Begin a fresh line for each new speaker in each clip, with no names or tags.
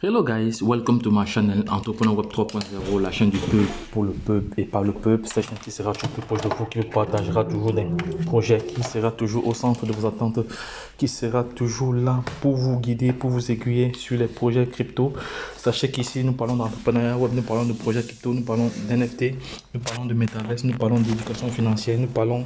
Hello guys, welcome to my channel Entrepreneur Web 3.0, la chaîne du peuple, pour le peuple et par le peuple. Cette chaîne qui sera toujours plus proche de vous, qui vous partagera toujours des projets, qui sera toujours au centre de vos attentes, qui sera toujours là pour vous guider, pour vous aiguiller sur les projets crypto. Sachez qu'ici, nous parlons d'entrepreneuriat web, nous parlons de projets crypto, nous parlons d'NFT, nous parlons de métaverse, nous parlons d'éducation financière, nous parlons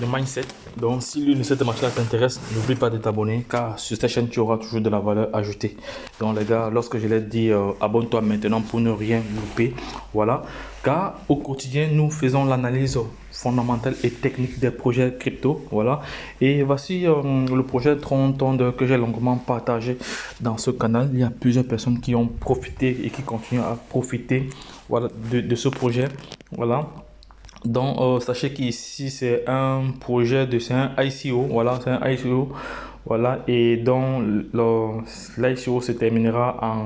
de mindset. Donc, si l'une de ces thématiques t'intéresse, n'oublie pas de t'abonner car sur cette chaîne, tu auras toujours de la valeur ajoutée. Donc, les gars, lorsque je l'ai dit, abonne-toi maintenant pour ne rien louper. Voilà. Car au quotidien, nous faisons l'analyse fondamentale et technique des projets crypto. Voilà. Et voici le projet Tron que j'ai longuement partagé dans ce canal. Il y a plusieurs personnes qui ont profité et qui continuent à profiter, voilà, de ce projet. Voilà. Donc, sachez qu'ici, c'est un projet c'est un ICO. Voilà, c'est un ICO. Voilà, et donc l'ICO se terminera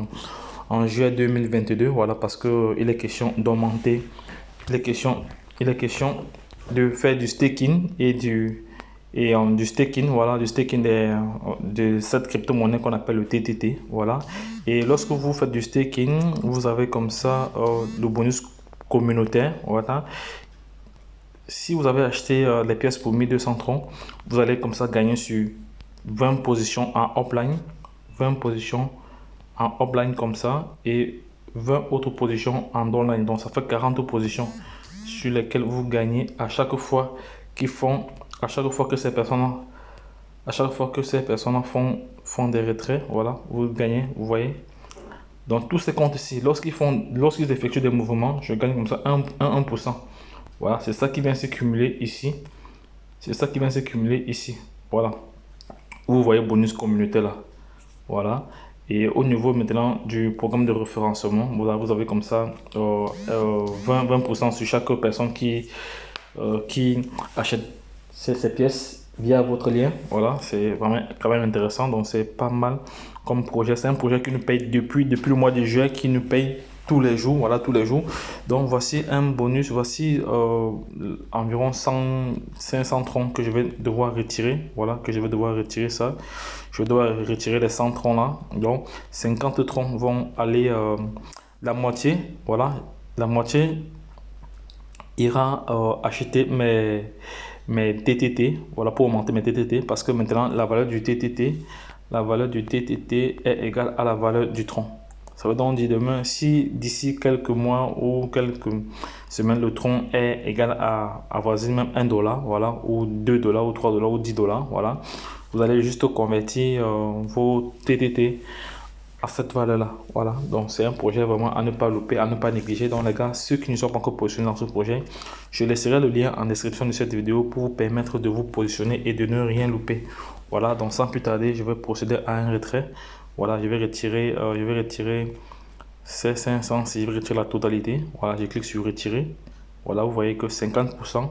en juillet 2022. Voilà, parce qu'il est question d'augmenter, il est question de faire du staking et du staking, voilà, du staking de cette crypto-monnaie qu'on appelle le TTT. Voilà, et lorsque vous faites du staking, vous avez comme ça le bonus communautaire. Voilà. Si vous avez acheté les pièces pour 1200 troncs, vous allez comme ça gagner sur 20 positions en offline, 20 positions en offline comme ça et 20 autres positions en online. Donc ça fait 40 positions sur lesquelles vous gagnez à chaque fois à chaque fois que ces personnes, font des retraits. Voilà, vous gagnez, vous voyez. Donc tous ces comptes ici, lorsqu'ils effectuent des mouvements, je gagne comme ça 1%. Voilà, c'est ça qui vient se cumuler ici. C'est ça qui vient se cumuler ici. Voilà. Vous voyez bonus communautaire là. Voilà. Et au niveau maintenant du programme de référencement, voilà, vous avez comme ça 20% sur chaque personne qui achète ces pièces via votre lien. Voilà, c'est vraiment quand même intéressant. Donc c'est pas mal comme projet. C'est un projet qui nous paye depuis le mois de juillet, qui nous paye tous les jours. Voilà, tous les jours. Donc voici un bonus. Voici environ 500 troncs que je vais devoir retirer. Voilà, que je vais devoir retirer ça. Je dois retirer les 100 troncs là. Donc 50 troncs vont aller la moitié. Voilà, la moitié ira acheter mes TTT, voilà, pour augmenter mes TTT, parce que maintenant la valeur du TTT est égale à la valeur du tronc. Ça veut donc dire demain, si d'ici quelques mois ou quelques semaines, le tronc est égal à avoisine même 1 dollar, voilà, ou 2 dollars, ou 3 dollars, ou 10 dollars, voilà, vous allez juste convertir vos TTT à cette valeur-là. Voilà, donc c'est un projet vraiment à ne pas louper, à ne pas négliger. Donc les gars, ceux qui ne sont pas encore positionnés dans ce projet, je laisserai le lien en description de cette vidéo pour vous permettre de vous positionner et de ne rien louper. Voilà, donc sans plus tarder, je vais procéder à un retrait. Voilà, je vais retirer ces 500 si je vais retirer la totalité. Voilà, je clique sur retirer. Voilà, vous voyez que 50%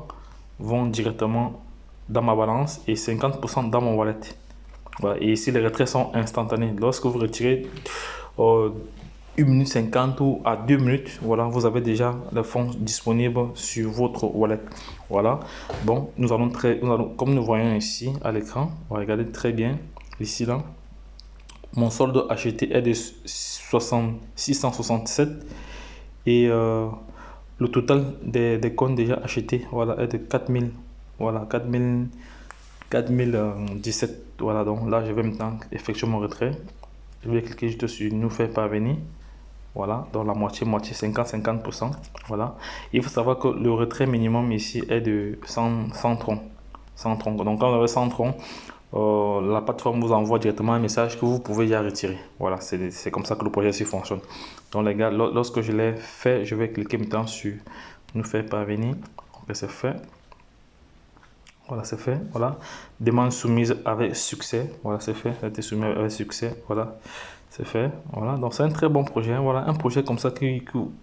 vont directement dans ma balance et 50% dans mon wallet. Voilà, et ici, les retraits sont instantanés. Lorsque vous retirez 1 minute 50 ou à 2 minutes, voilà, vous avez déjà les fonds disponibles sur votre wallet. Voilà. Bon, comme nous voyons ici à l'écran, on va regarder très bien ici là. Mon solde acheté est de 667 et le total des comptes déjà achetés, voilà, est de 4000. Voilà, 4017. Voilà, donc là je vais maintenant effectuer mon retrait. Je vais cliquer juste sur nous faire parvenir. Voilà, donc la moitié 50%. Voilà, il faut savoir que le retrait minimum ici est de 100 troncs. 100 troncs. Donc quand vous avez 100 troncs, la plateforme vous envoie directement un message que vous pouvez y retirer. Voilà, c'est comme ça que le projet ici fonctionne. Donc les gars, lorsque je l'ai fait, je vais cliquer maintenant sur nous faire parvenir. Ok, c'est fait. Voilà, c'est fait. Voilà. Demande soumise avec succès. Voilà, c'est fait. Ça a été soumis avec succès. Voilà, c'est fait. Voilà. Donc, c'est un très bon projet. Voilà, un projet comme ça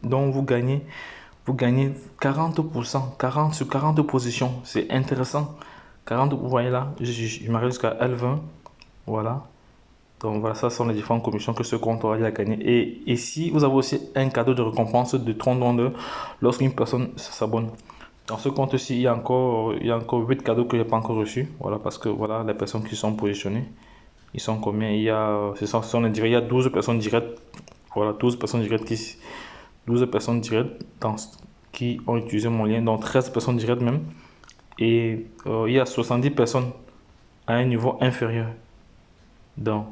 dont vous gagnez 40%, 40 sur 40 positions. C'est intéressant. 40, vous voyez là, je m'arrive jusqu'à L20. Voilà. Donc, voilà, ça sont les différentes commissions que ce compte aura à gagner. Et ici, vous avez aussi un cadeau de récompense de 30 $ lorsqu'une personne s'abonne. Dans ce compte-ci, il y a encore 8 cadeaux que je n'ai pas encore reçus. Voilà, parce que voilà les personnes qui sont positionnées. Ils sont combien? Il y a, ce sont les directs, il y a 12 personnes directes. Voilà, 12 personnes directes qui, 12 personnes directes qui ont utilisé mon lien, donc 13 personnes directes même. Et il y a 70 personnes à un niveau inférieur. Donc,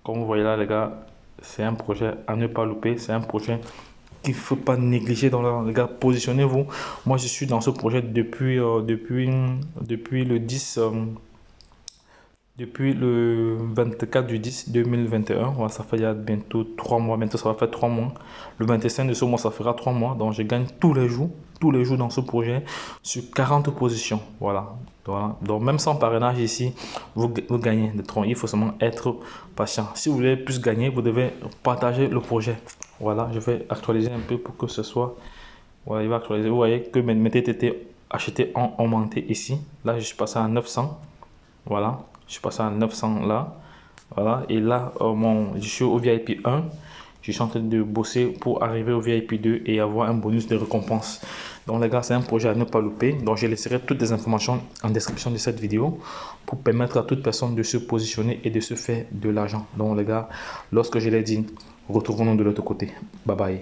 comme vous voyez là, les gars, c'est un projet à ne pas louper. C'est un projet qu'il ne faut pas négliger dans le, les gars, positionnez-vous. Moi, je suis dans ce projet depuis le 10, depuis le 24 du 10 2021. Voilà, ça fait il y a bientôt 3 mois. Bientôt, ça va faire 3 mois. Le 25 de ce mois, ça fera 3 mois. Donc, je gagne tous les jours dans ce projet sur 40 positions. Voilà. Voilà. Donc, même sans parrainage ici, vous gagnez des troncs. Il faut seulement être patient. Si vous voulez plus gagner, vous devez partager le projet. Voilà, je vais actualiser un peu pour que ce soit. Voilà, il va actualiser. Vous voyez que mes TTT achetés ont augmenté ici. Là, je suis passé à 900. Voilà, je suis passé à 900 là. Voilà, et là, je suis au VIP 1. Je suis en train de bosser pour arriver au VIP 2 et avoir un bonus de récompense. Donc les gars, c'est un projet à ne pas louper. Donc je laisserai toutes les informations en description de cette vidéo pour permettre à toute personne de se positionner et de se faire de l'argent. Donc les gars, lorsque je l'ai dit, retrouvons-nous de l'autre côté. Bye bye.